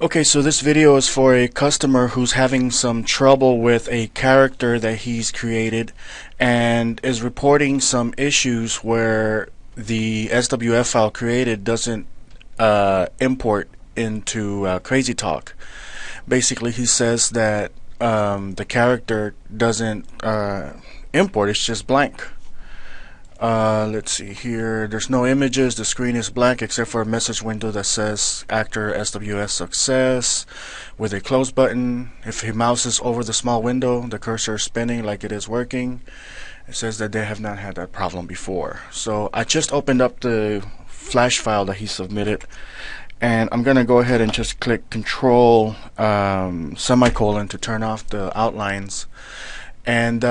Okay, so this video is for a customer who's having some trouble with a character that he's created and is reporting some issues where the SWF file created doesn't import into Crazy Talk. Basically, he says that the character doesn't import, it's just blank. Let's see here. There's no images. The screen is blank except for a message window that says actor SWS success with a close button. If he mouses over the small window, the cursor is spinning like it is working. It says that they have not had that problem before. So I just opened up the Flash file that he submitted, and I'm gonna go ahead and just click Control semicolon to turn off the outlines. And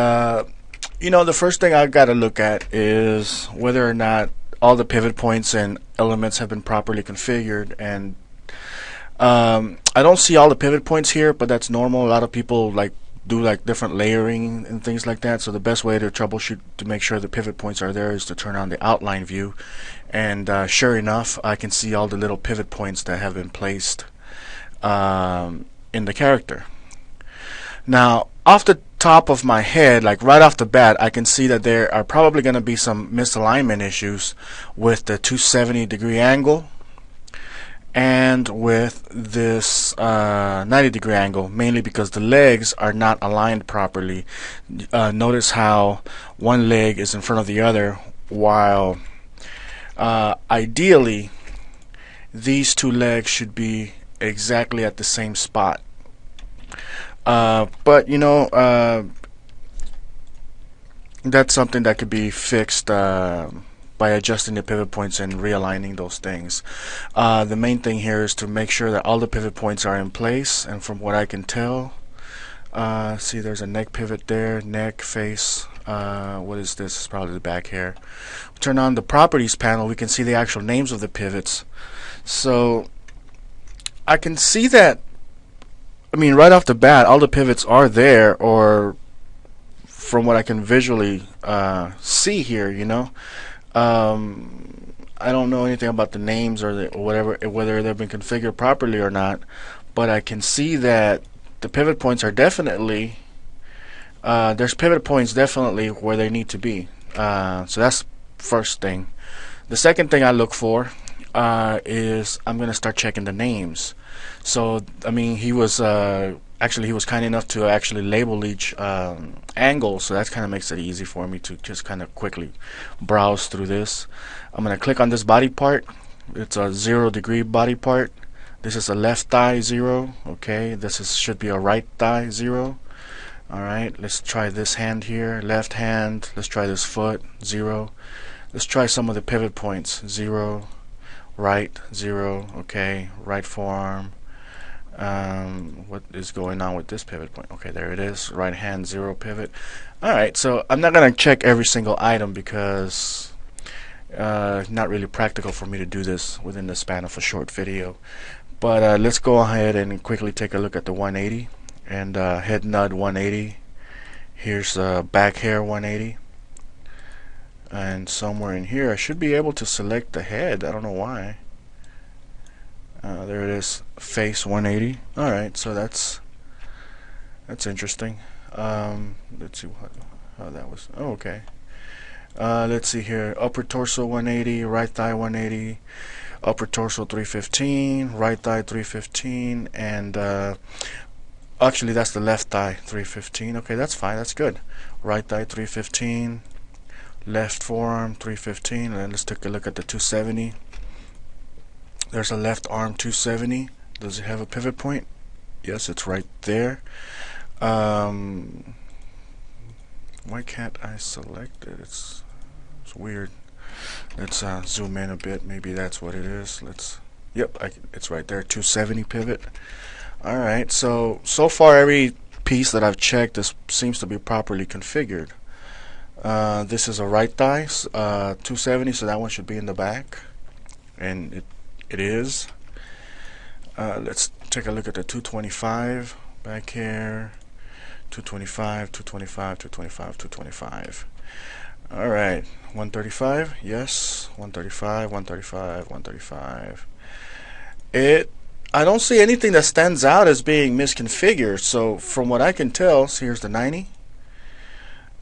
you know, the first thing I've got to look at is whether or not all the pivot points and elements have been properly configured. And I don't see all the pivot points here, but that's normal. A lot of people do different layering and things like that. So the best way to troubleshoot to make sure the pivot points are there is to turn on the outline view. And sure enough, I can see all the little pivot points that have been placed in the character. Now, off the top of my head, like right off the bat, I can see that there are probably going to be some misalignment issues with the 270-degree angle and with this 90-degree angle, mainly because the legs are not aligned properly. Notice how one leg is in front of the other, while ideally these two legs should be exactly at the same spot. But you know, that's something that could be fixed by adjusting the pivot points and realigning those things. The main thing here is to make sure that all the pivot points are in place, and from what I can tell, see, there's a neck pivot there, neck, face. What is this? It's probably the back hair. Turn on the properties panel, we can see the actual names of the pivots. So I can see that, I mean, right off the bat, all the pivots are there, or from what I can visually see here, you know. I don't know anything about the names or whatever, whether they've been configured properly or not, but I can see that the pivot points are definitely, there's pivot points definitely where they need to be. So that's first thing. The second thing I look for is I'm going to start checking the names. So I mean, he was actually, he was kind enough to actually label each angle, so that kind of makes it easy for me to just kind of quickly browse through this. I'm going to click on this body part. It's a 0-degree body part. This is a left thigh 0. Okay, this should be a right thigh 0. Alright, let's try this hand here, left hand. Let's try this foot, 0. Let's try some of the pivot points, 0, right, 0. Okay, right forearm. What is going on with this pivot point? Okay, there it is, right hand 0 pivot. Alright, so I'm not going to check every single item because not really practical for me to do this within the span of a short video. But let's go ahead and quickly take a look at the 180 and head nud 180. Here's back hair 180, and somewhere in here I should be able to select the head. I don't know why. There it is, face 180. Alright, so that's interesting. Let's see how that was. Oh, okay. Let's see here, upper torso 180, right thigh 180, upper torso 315, right thigh 315, and actually that's the left thigh 315. Okay, that's fine, that's good. Right thigh 315, left forearm 315, and then let's take a look at the 270. There's a left arm 270. Does it have a pivot point? Yes, it's right there. Why can't I select it? It's weird. Let's zoom in a bit. Maybe that's what it is. Yep, it's right there, 270 pivot. Alright, so far every piece that I've checked seems to be properly configured. This is a right thigh 270, so that one should be in the back, and it is. Let's take a look at the 225 back here. 225, 225, 225, 225. Alright, 135, yes, 135, 135, 135. I don't see anything that stands out as being misconfigured. So from what I can tell, so here's the 90.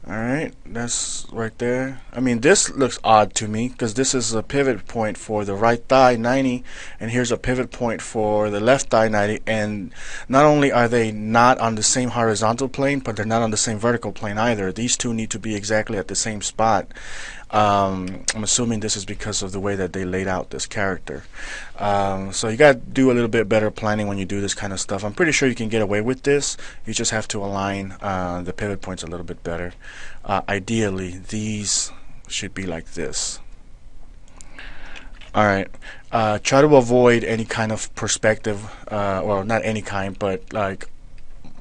Alright, that's right there. I mean, this looks odd to me because this is a pivot point for the right thigh 90, and here's a pivot point for the left thigh 90, and not only are they not on the same horizontal plane, but they're not on the same vertical plane either. These two need to be exactly at the same spot. I'm assuming this is because of the way that they laid out this character. So you got to do a little bit better planning when you do this kind of stuff. I'm pretty sure you can get away with this. You just have to align the pivot points a little bit better. Ideally, these should be like this. Alright, try to avoid any kind of perspective, well, not any kind, but like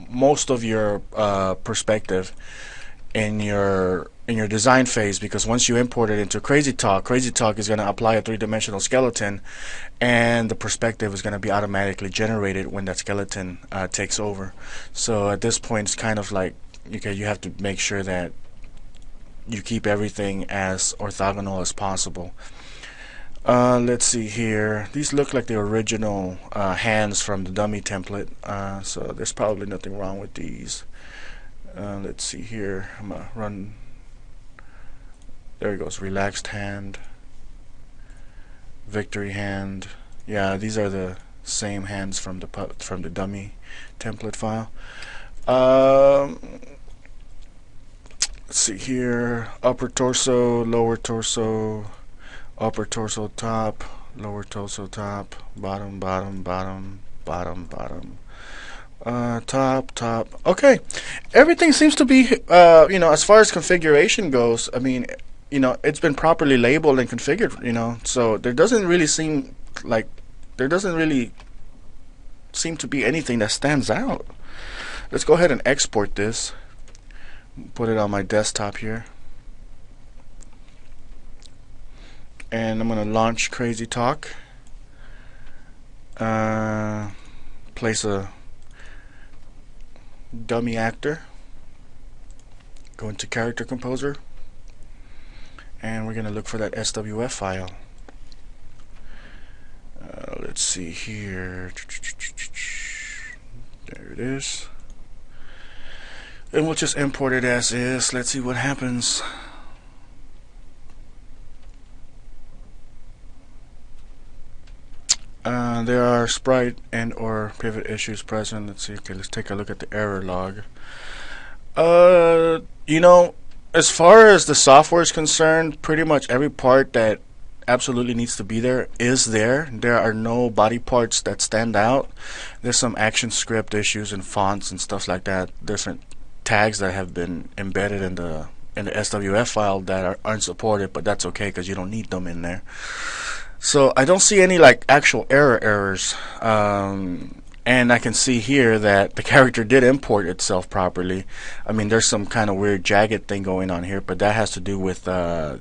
most of your perspective in your design phase, because once you import it into Crazy Talk is going to apply a three-dimensional skeleton, and the perspective is going to be automatically generated when that skeleton takes over. So at this point, it's kind of like, okay, you have to make sure that you keep everything as orthogonal as possible. Let's see here. These look like the original hands from the dummy template, so there's probably nothing wrong with these. Let's see here. I'm gonna run. There it goes. Relaxed hand. Victory hand. Yeah, these are the same hands from the dummy template file. Let's see here. Upper torso, lower torso, upper torso top, lower torso top, bottom, bottom, bottom, bottom, bottom. Top. Okay, everything seems to be, you know, as far as configuration goes. I mean, you know, it's been properly labeled and configured. You know, so there doesn't really seem to be anything that stands out. Let's go ahead and export this. Put it on my desktop here, and I'm gonna launch Crazy Talk. Place a dummy actor, go into Character Composer, and we're going to look for that SWF file. Let's see here. There it is. And we'll just import it as is. Let's see what happens. There are sprite and or pivot issues present. Let's see. Okay, let's take a look at the error log. You know, as far as the software is concerned, pretty much every part that absolutely needs to be there is there. There are no body parts that stand out. There's some action script issues and fonts and stuff like that. Different tags that have been embedded in the SWF file that aren't supported, but that's okay because you don't need them in there. So I don't see any like actual errors, and I can see here that the character did import itself properly. I mean, there's some kind of weird jagged thing going on here, but that has to do with the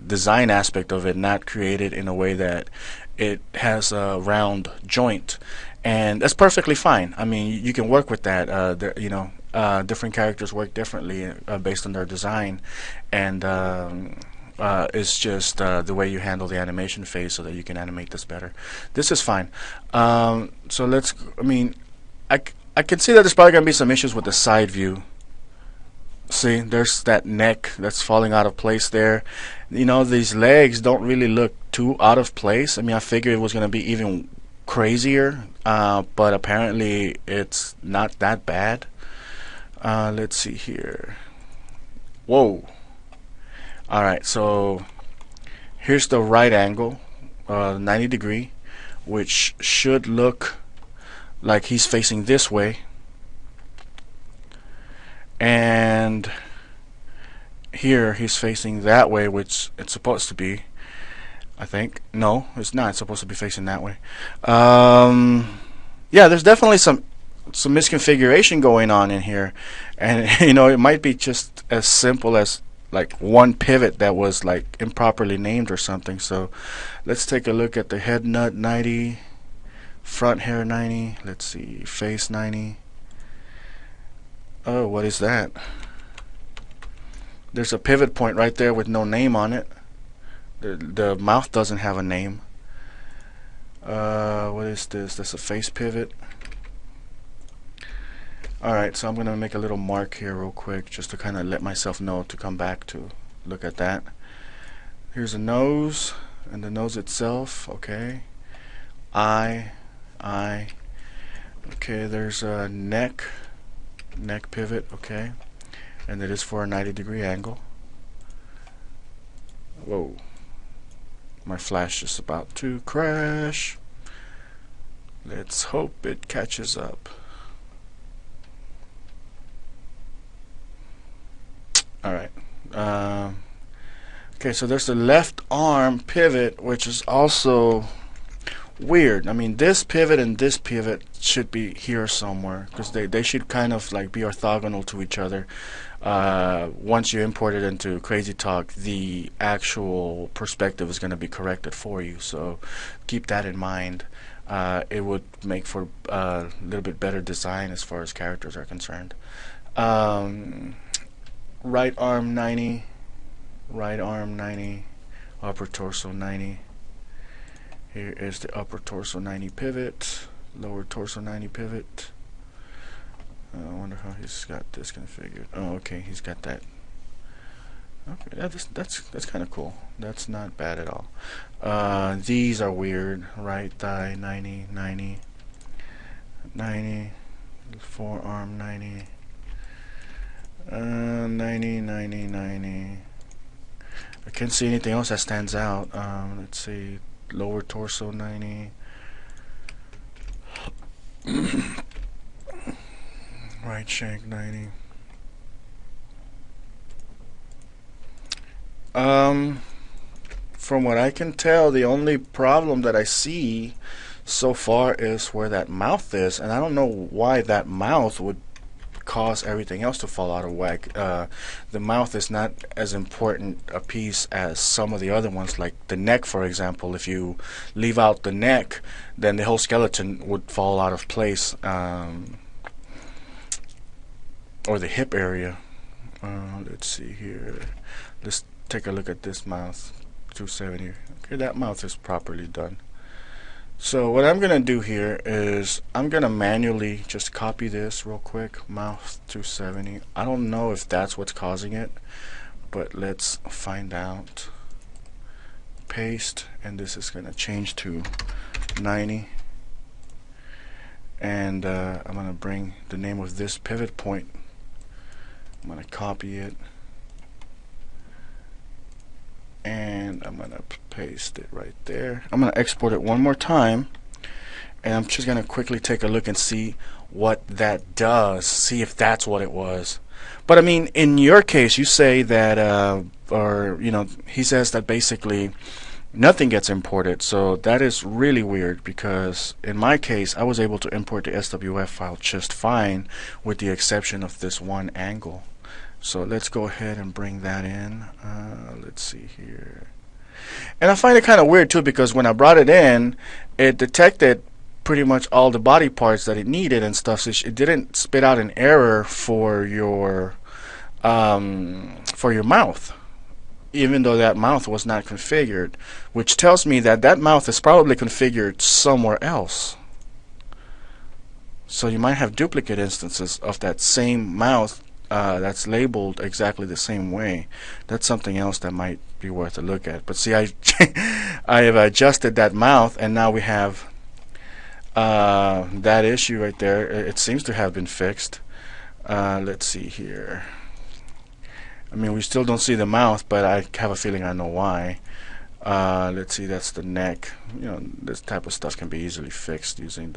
design aspect of it, not created in a way that it has a round joint, and that's perfectly fine. I mean, you can work with that. You know, different characters work differently based on their design, and it's just the way you handle the animation phase so that you can animate this better. This is fine. So let's, I mean, I can see that there's probably going to be some issues with the side view. See, there's that neck that's falling out of place there. You know, these legs don't really look too out of place. I mean, I figured it was going to be even crazier, but apparently it's not that bad. Let's see here. Whoa. Alright, so here's the right angle, 90 degree, which should look like he's facing this way, and here he's facing that way, which it's supposed to be, I think. No, it's not. It's supposed to be facing that way. Yeah, there's definitely some misconfiguration going on in here, and you know, it might be just as simple as like one pivot that was like improperly named or something. So let's take a look at the head nut 90, front hair 90, let's see, face 90. Oh, what is that? There's a pivot point right there with no name on it. The mouth doesn't have a name. What is this? That's a face pivot. Alright, so I'm gonna make a little mark here real quick just to kind of let myself know to come back to look at that. Here's a nose and the nose itself. Okay, eye. Okay, there's a neck pivot. Okay, and it is for a 90-degree angle. Whoa, my flash is about to crash. Let's hope it catches up. Alright, okay, so there's the left arm pivot, which is also weird. I mean, this pivot and this pivot should be here somewhere, because they should kind of like be orthogonal to each other. Once you import it into Crazy Talk, the actual perspective is going to be corrected for you, so keep that in mind. It would make for a little bit better design as far as characters are concerned. Right arm 90, right arm 90, upper torso 90. Here is the upper torso 90 pivot, lower torso 90 pivot. I wonder how he's got this configured. Oh, okay, he's got that. Okay, that's kind of cool. That's not bad at all. These are weird. Right thigh 90, 90, 90, forearm 90. 90, 90, 90. I can't see anything else that stands out. Let's see, lower torso 90. Right shank 90. From what I can tell, the only problem that I see so far is where that mouth is, and I don't know why that mouth would cause everything else to fall out of whack. The mouth is not as important a piece as some of the other ones, like the neck, for example. If you leave out the neck, then the whole skeleton would fall out of place, or the hip area. Let's see here. Let's take a look at this mouth. 270. Okay, that mouth is properly done. So what I'm gonna do here is I'm gonna manually just copy this real quick. Mouth 270. I don't know if that's what's causing it, but let's find out. Paste, and this is gonna change to 90. And I'm gonna bring the name of this pivot point. I'm gonna copy it, and I'm gonna paste it right there. I'm gonna export it one more time, and I'm just gonna quickly take a look and see what that does, see if that's what it was. But I mean, in your case, you say that or you know, he says that basically nothing gets imported, so that is really weird, because in my case I was able to import the SWF file just fine, with the exception of this one angle. So let's go ahead and bring that in. Let's see here. And I find it kind of weird too, because when I brought it in, it detected pretty much all the body parts that it needed and stuff, so it didn't spit out an error for your mouth, even though that mouth was not configured, which tells me that that mouth is probably configured somewhere else. So you might have duplicate instances of that same mouth that's labeled exactly the same way. That's something else that might be worth a look at. But see, I have adjusted that mouth, and now we have that issue right there. It seems to have been fixed. Let's see here. I mean, we still don't see the mouth, but I have a feeling I know why. Let's see, that's the neck. You know, this type of stuff can be easily fixed using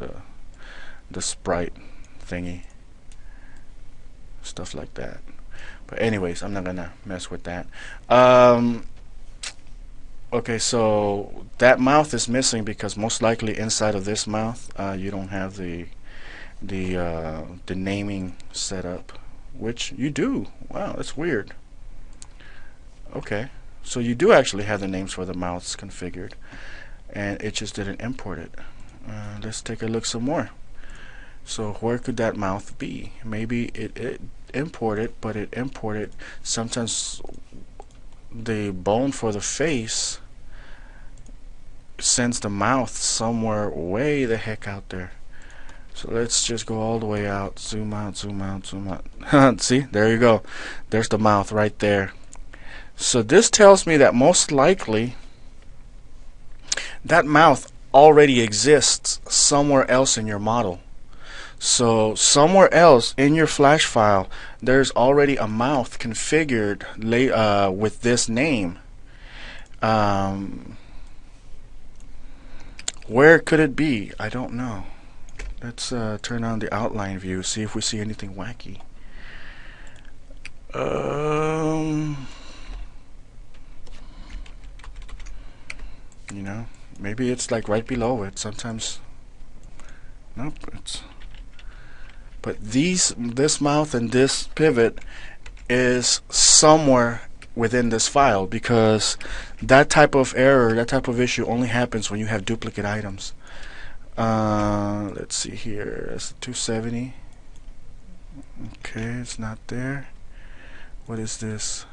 the sprite thingy, stuff like that. But anyways, I'm not gonna mess with that. Okay, so that mouth is missing because most likely inside of this mouth you don't have the naming set up, which you do. Wow, that's weird. Okay, so you do actually have the names for the mouths configured, and it just didn't import it. Let's take a look some more. So where could that mouth be? Maybe it imported, but it imported sometimes the bone for the face sends the mouth somewhere way the heck out there. So let's just go all the way out, zoom out, zoom out, zoom out. See, there you go. There's the mouth right there. So this tells me that most likely that mouth already exists somewhere else in your model. So somewhere else in your Flash file, there's already a mouth configured with this name. Where could it be? I don't know. Let's turn on the outline view, see if we see anything wacky. You know, maybe it's like right below it. Sometimes, nope. But this mouth and this pivot is somewhere within this file, because that type of error, that type of issue only happens when you have duplicate items. Let's see here. That's 270. Okay, it's not there. What is this?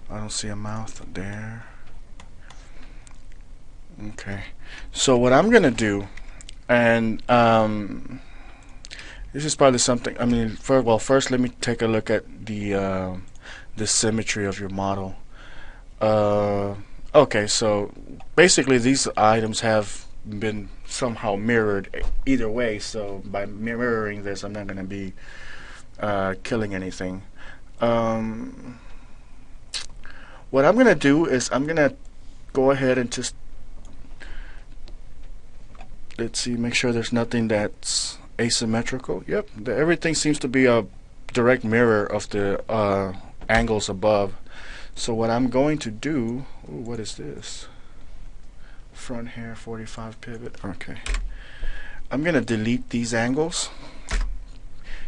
I don't see a mouth there. Okay, so what I'm gonna do, and this is probably something. I mean, first let me take a look at the symmetry of your model. Okay, so basically these items have been somehow mirrored either way. So by mirroring this, I'm not going to be killing anything. What I'm going to do is I'm going to go ahead and just, let's see, make sure there's nothing that's asymmetrical. Yep, everything seems to be a direct mirror of the angles above. So what I'm going to do, what is this? Front hair 45 pivot. Okay. I'm going to delete these angles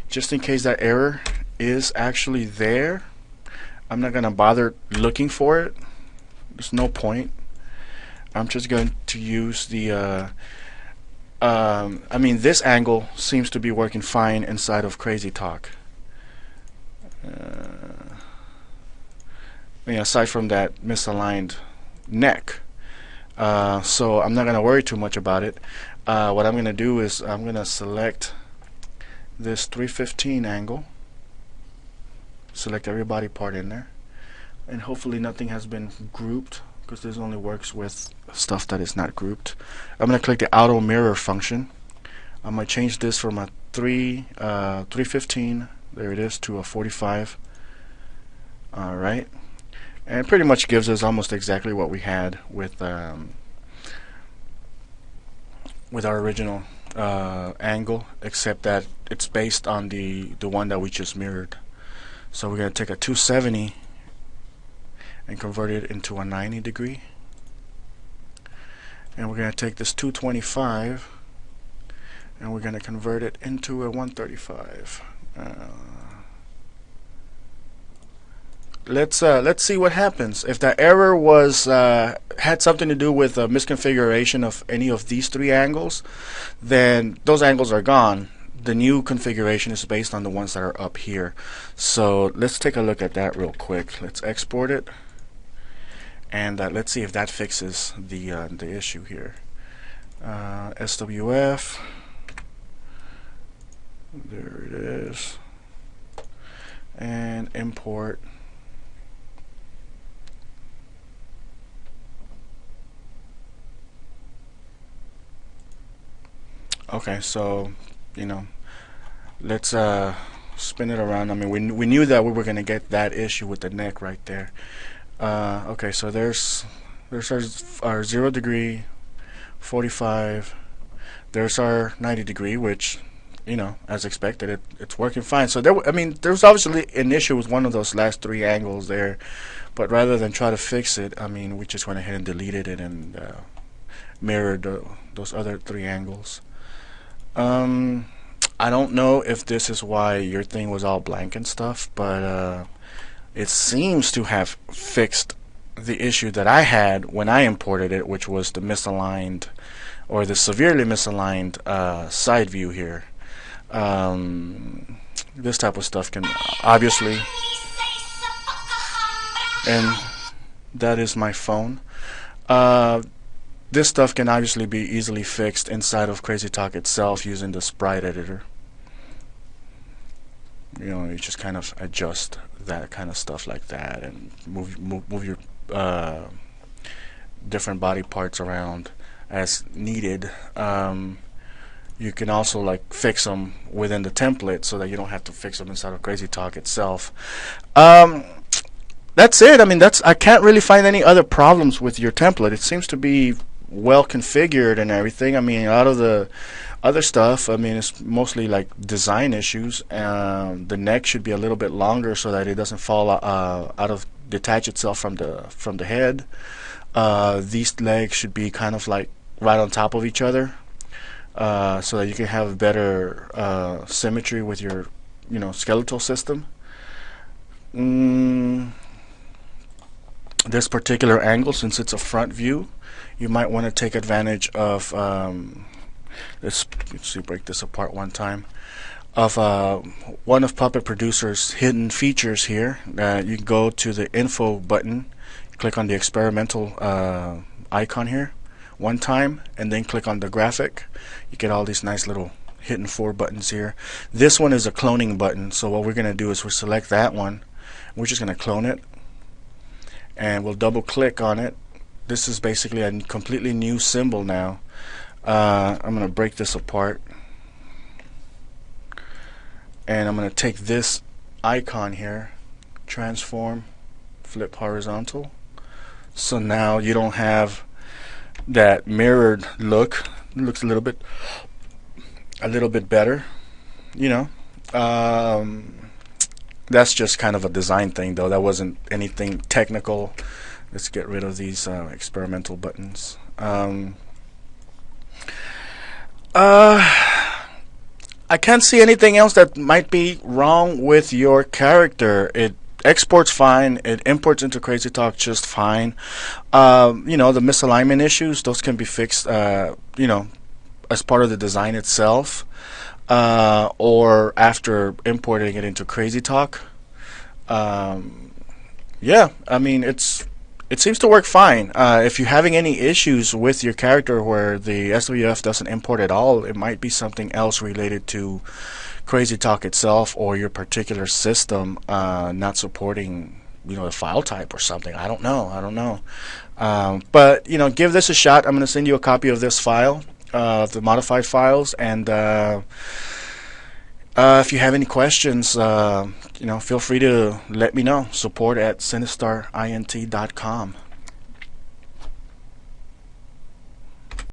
just in case that error is actually there. I'm not going to bother looking for it. There's no point. I'm just going to use the I mean, this angle seems to be working fine inside of Crazy Talk. Aside from that misaligned neck. So I'm not going to worry too much about it. What I'm going to do is I'm going to select this 315 angle, select every body part in there, and hopefully nothing has been grouped, because this only works with stuff that is not grouped. I'm going to click the auto mirror function. I'm going to change this from a 315, there it is, to a 45. Alright, and it pretty much gives us almost exactly what we had with our original angle, except that it's based on the one that we just mirrored. So we're going to take a 270 and convert it into a 90 degree, and we're going to take this 225 and we're going to convert it into a 135. Let's see what happens. If that error was had something to do with a misconfiguration of any of these three angles, then those angles are gone. The new configuration is based on the ones that are up here. So let's take a look at that real quick. Let's export it, and let's see if that fixes the issue here. SWF, there it is, and import. Okay, so let's spin it around. I mean, we knew that we were going to get that issue with the neck right there. Okay, so there's our 0 degree, 45. There's our 90 degree, which as expected, it's working fine. So there's obviously an issue with one of those last three angles there, but rather than try to fix it, I mean, we just went ahead and deleted it and mirrored those other three angles. I don't know if this is why your thing was all blank and stuff, but it seems to have fixed the issue that I had when I imported it, which was the misaligned, or the severely misaligned side view here. This type of stuff can obviously, and That is my phone. This stuff can obviously be easily fixed inside of CrazyTalk itself using the sprite editor. You know, you just kind of adjust that kind of stuff like that, and move your different body parts around as needed. You can also like fix them within the template so that you don't have to fix them inside of CrazyTalk itself. That's it. I mean, I can't really find any other problems with your template. It seems to be well configured and everything. I mean, out of the other stuff, I mean, it's mostly like design issues. The neck should be a little bit longer so that it doesn't fall detach itself from the head. These legs should be kind of like right on top of each other, so that you can have better symmetry with your, skeletal system. This particular angle, since it's a front view, you might want to take advantage of let's see, break this apart one time, of one of Puppet Producer's hidden features here. You can go to the info button, click on the experimental icon here one time, and then click on the graphic. You get all these nice little hidden 4 buttons here. This one is a cloning button, so what we're going to do is we'll select that one. We're just going to clone it, and we'll double click on it. This is basically a completely new symbol now. I'm going to break this apart, and I'm going to take this icon here, transform, flip horizontal. So now you don't have that mirrored look. It looks a little bit better, that's just kind of a design thing, though. That wasn't anything technical. Let's get rid of these experimental buttons. I can't see anything else that might be wrong with your character. It exports fine. It imports into CrazyTalk just fine. The misalignment issues, those can be fixed, as part of the design itself, or after importing it into CrazyTalk. Yeah, I mean, it seems to work fine. If you're having any issues with your character where the SWF doesn't import at all, it might be something else related to CrazyTalk itself or your particular system not supporting, the file type or something. I don't know. But give this a shot. I'm going to send you a copy of this file, the modified files, and if you have any questions, feel free to let me know. Support@sinisterint.com.